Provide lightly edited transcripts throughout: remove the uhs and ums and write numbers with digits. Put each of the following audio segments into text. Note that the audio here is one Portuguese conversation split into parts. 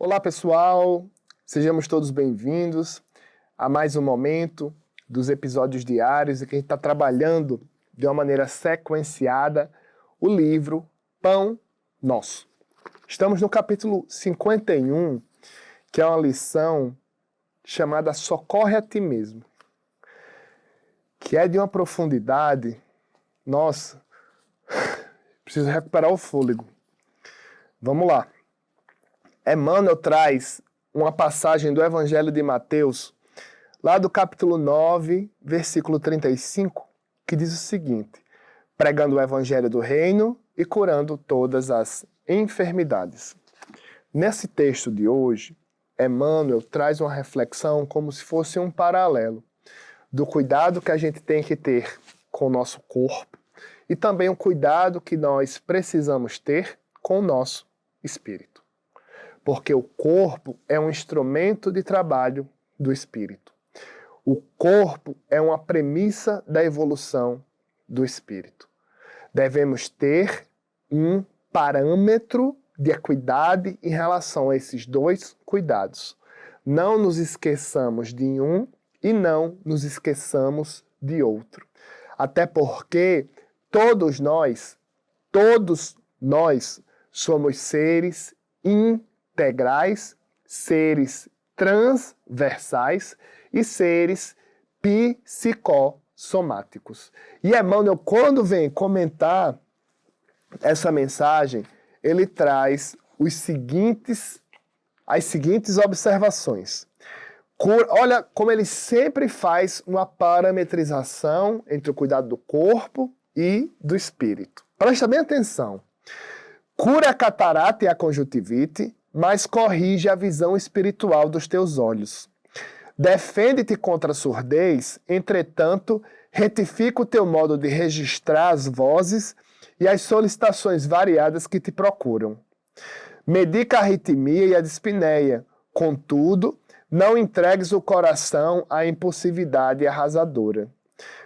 Olá pessoal, sejamos todos bem-vindos a mais um momento dos episódios diários em que a gente está trabalhando de uma maneira sequenciada o livro Pão Nosso. Estamos no capítulo 51, que é uma lição chamada Socorre a Ti Mesmo, que é de uma profundidade, nossa, preciso recuperar o fôlego. Vamos lá. Emmanuel traz uma passagem do Evangelho de Mateus, lá do capítulo 9, versículo 35, que diz o seguinte: pregando o Evangelho do Reino e curando todas as enfermidades. Nesse texto de hoje, Emmanuel traz uma reflexão como se fosse um paralelo do cuidado que a gente tem que ter com o nosso corpo e também o cuidado que nós precisamos ter com o nosso espírito. Porque o corpo é um instrumento de trabalho do espírito. O corpo é uma premissa da evolução do espírito. Devemos ter um parâmetro de equidade em relação a esses dois cuidados. Não nos esqueçamos de um e não nos esqueçamos de outro. Até porque todos nós somos seres integrais, seres transversais e seres psicossomáticos. E Emmanuel, quando vem comentar essa mensagem, ele traz as seguintes observações. Olha como ele sempre faz uma parametrização entre o cuidado do corpo e do espírito. Presta bem atenção. Cura a catarata e a conjuntivite, mas corrige a visão espiritual dos teus olhos. Defende-te contra a surdez, entretanto, retifica o teu modo de registrar as vozes e as solicitações variadas que te procuram. Medica a arritmia e a dispneia, contudo, não entregues o coração à impulsividade arrasadora.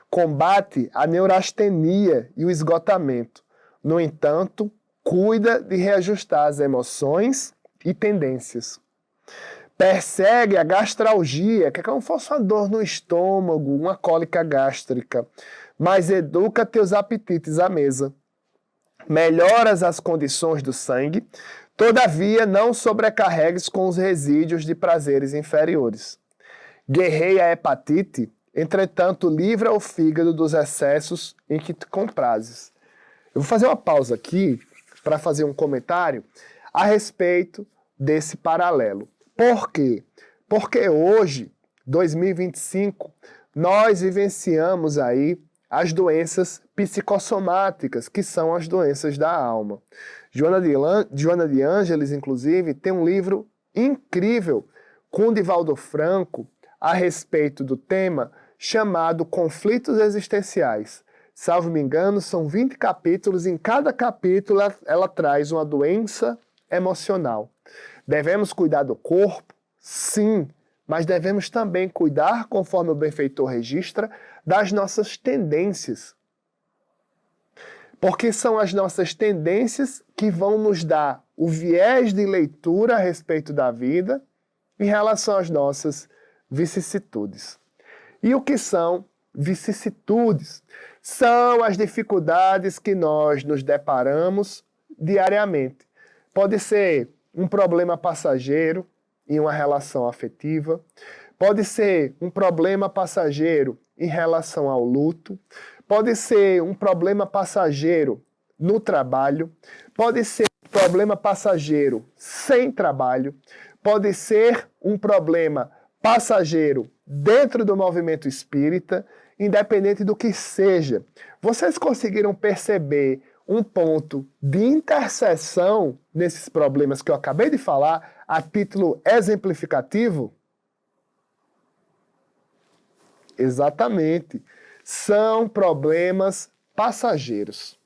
Combate a neurastenia e o esgotamento. No entanto, cuida de reajustar as emoções e tendências. Persegue a gastralgia, que é como se fosse uma dor no estômago, uma cólica gástrica, mas educa teus apetites à mesa. Melhoras as condições do sangue, todavia não sobrecarregues com os resíduos de prazeres inferiores. Guerreia a hepatite, entretanto livra o fígado dos excessos em que te comprazes. Eu vou fazer uma pausa aqui para fazer um comentário a respeito desse paralelo. Por quê? Porque hoje, 2025, nós vivenciamos aí as doenças psicossomáticas, que são as doenças da alma. Joana de Ângeles, inclusive, tem um livro incrível com Divaldo Franco a respeito do tema chamado Conflitos Existenciais. Salvo me engano, são 20 capítulos, em cada capítulo ela traz uma doença emocional. Devemos cuidar do corpo? Sim, mas devemos também cuidar, conforme o benfeitor registra, das nossas tendências. Porque são as nossas tendências que vão nos dar o viés de leitura a respeito da vida em relação às nossas vicissitudes. E o que são vicissitudes? São as dificuldades que nós nos deparamos diariamente. Pode ser um problema passageiro em uma relação afetiva, pode ser um problema passageiro em relação ao luto, pode ser um problema passageiro no trabalho, pode ser um problema passageiro sem trabalho, pode ser um problema passageiro dentro do movimento espírita, independente do que seja. Vocês conseguiram perceber um ponto de interseção nesses problemas que eu acabei de falar, a título exemplificativo? Exatamente. São problemas passageiros.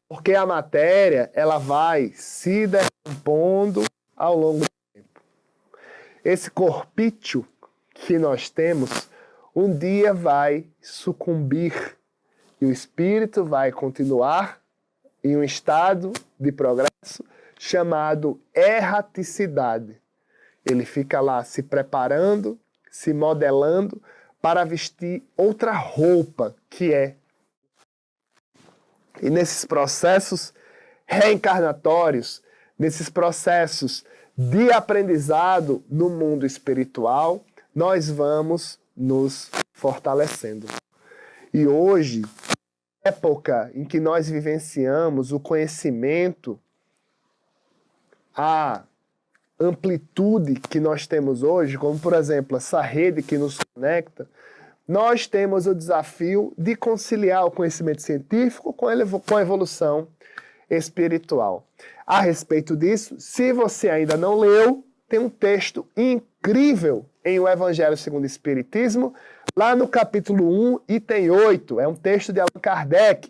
Porque a matéria, ela vai se decompondo ao longo do tempo. Esse corpício que nós temos, um dia vai sucumbir e o espírito vai continuar em um estado de progresso chamado erraticidade. Ele fica lá se preparando, se modelando para vestir outra roupa, que é. E nesses processos reencarnatórios, nesses processos de aprendizado no mundo espiritual, nós vamos nos fortalecendo. E hoje, época em que nós vivenciamos o conhecimento, a amplitude que nós temos hoje, como por exemplo essa rede que nos conecta, nós temos o desafio de conciliar o conhecimento científico com a evolução espiritual. A respeito disso, se você ainda não leu, tem um texto incrível em O Evangelho segundo o Espiritismo, lá no capítulo 1, item 8. É um texto de Allan Kardec.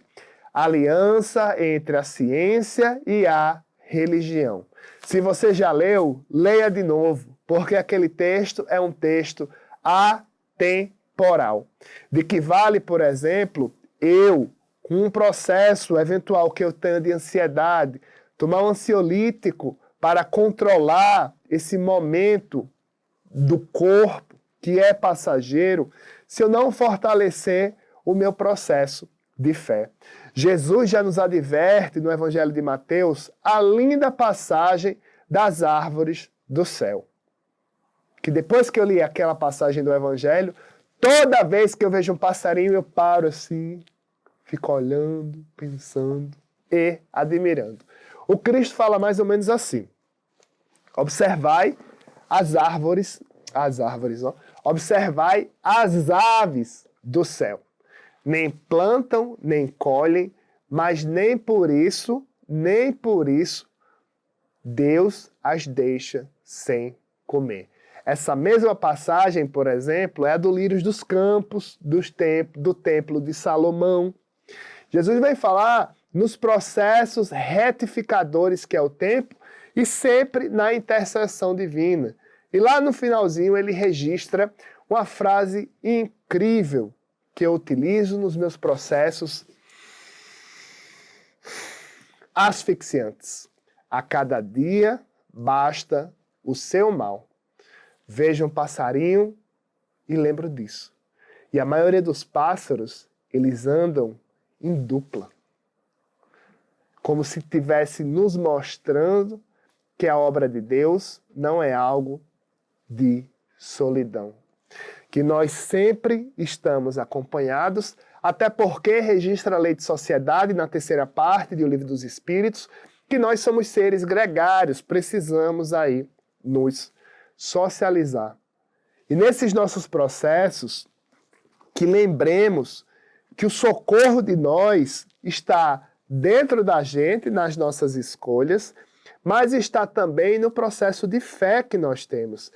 Aliança entre a ciência e a religião. Se você já leu, leia de novo, porque aquele texto é um texto atemporal. De que vale, por exemplo, eu, com um processo eventual que eu tenho de ansiedade, tomar um ansiolítico para controlar esse momento do corpo que é passageiro, se eu não fortalecer o meu processo de fé. Jesus já nos adverte no Evangelho de Mateus a linda passagem das árvores do céu. Que depois que eu li aquela passagem do Evangelho, toda vez que eu vejo um passarinho, eu paro assim, fico olhando, pensando e admirando. O Cristo fala mais ou menos assim: observai as árvores, ó, observai as aves do céu. Nem plantam, nem colhem, mas nem por isso, Deus as deixa sem comer. Essa mesma passagem, por exemplo, é a do lírios dos campos, do templo de Salomão. Jesus vai falar nos processos retificadores que é o tempo e sempre na intercessão divina. E lá no finalzinho ele registra uma frase incrível que eu utilizo nos meus processos asfixiantes. A cada dia basta o seu mal. Vejo um passarinho e lembro disso. E a maioria dos pássaros, eles andam em dupla. Como se estivesse nos mostrando que a obra de Deus não é algo de solidão. Que nós sempre estamos acompanhados, até porque registra a lei de sociedade na terceira parte do Livro dos Espíritos, que nós somos seres gregários, precisamos aí nos socializar. E nesses nossos processos, que lembremos que o socorro de nós está dentro da gente, nas nossas escolhas, mas está também no processo de fé que nós temos.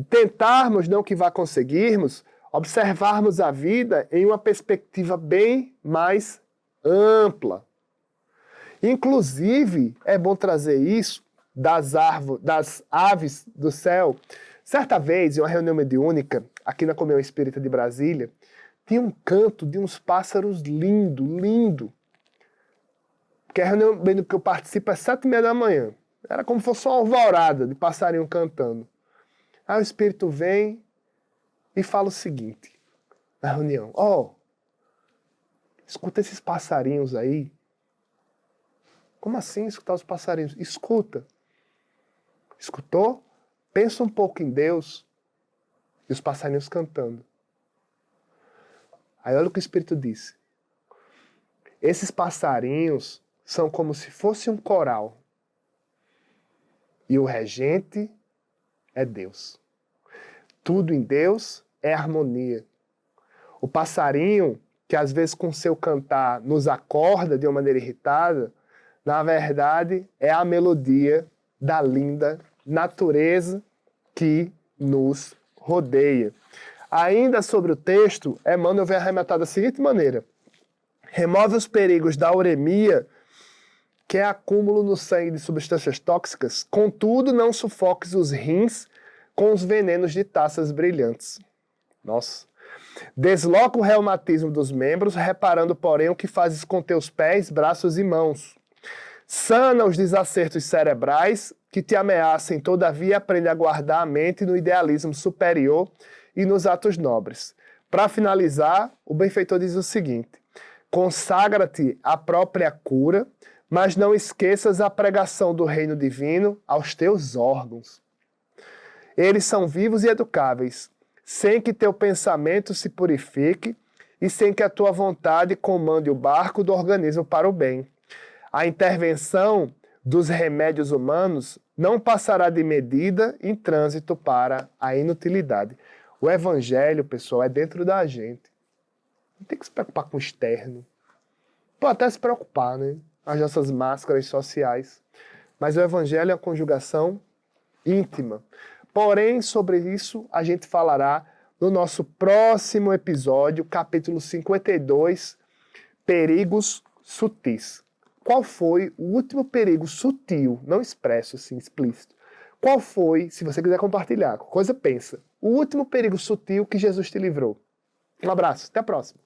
Tentarmos, não que vá conseguirmos, observarmos a vida em uma perspectiva bem mais ampla. Inclusive, é bom trazer isso das aves do céu. Certa vez, em uma reunião mediúnica, aqui na Comunhão Espírita de Brasília, tinha um canto de uns pássaros lindo. Porque a reunião mediúnica que eu participo é 7h30 da manhã. Era como se fosse uma alvorada de passarinho cantando. Aí o Espírito vem e fala o seguinte, na reunião: escuta esses passarinhos aí. Como assim escutar os passarinhos? Escuta. Escutou? Pensa um pouco em Deus e os passarinhos cantando. Aí olha o que o Espírito disse. Esses passarinhos são como se fosse um coral. E o regente é Deus. Tudo em Deus é harmonia. O passarinho, que às vezes com seu cantar nos acorda de uma maneira irritada, na verdade é a melodia da linda natureza que nos rodeia. Ainda sobre o texto, Emmanuel vem arrematar da seguinte maneira: remove os perigos da uremia, que é acúmulo no sangue de substâncias tóxicas, contudo não sufoques os rins com os venenos de taças brilhantes. Nossa. Desloca o reumatismo dos membros, reparando, porém, o que fazes com teus pés, braços e mãos. Sana os desacertos cerebrais que te ameacem, todavia aprende a guardar a mente no idealismo superior e nos atos nobres. Para finalizar, o benfeitor diz o seguinte: consagra-te à própria cura, mas não esqueças a pregação do reino divino aos teus órgãos. Eles são vivos e educáveis, sem que teu pensamento se purifique e sem que a tua vontade comande o barco do organismo para o bem. A intervenção dos remédios humanos não passará de medida em trânsito para a inutilidade. O evangelho, pessoal, é dentro da gente. Não tem que se preocupar com o externo. Pode até se preocupar, né? As nossas máscaras sociais. Mas o evangelho é uma conjugação íntima. Porém, sobre isso a gente falará no nosso próximo episódio, capítulo 52, Perigos Sutis. Qual foi o último perigo sutil, não expresso, assim, explícito? Qual foi, se você quiser compartilhar, coisa pensa, o último perigo sutil que Jesus te livrou? Um abraço, até a próxima.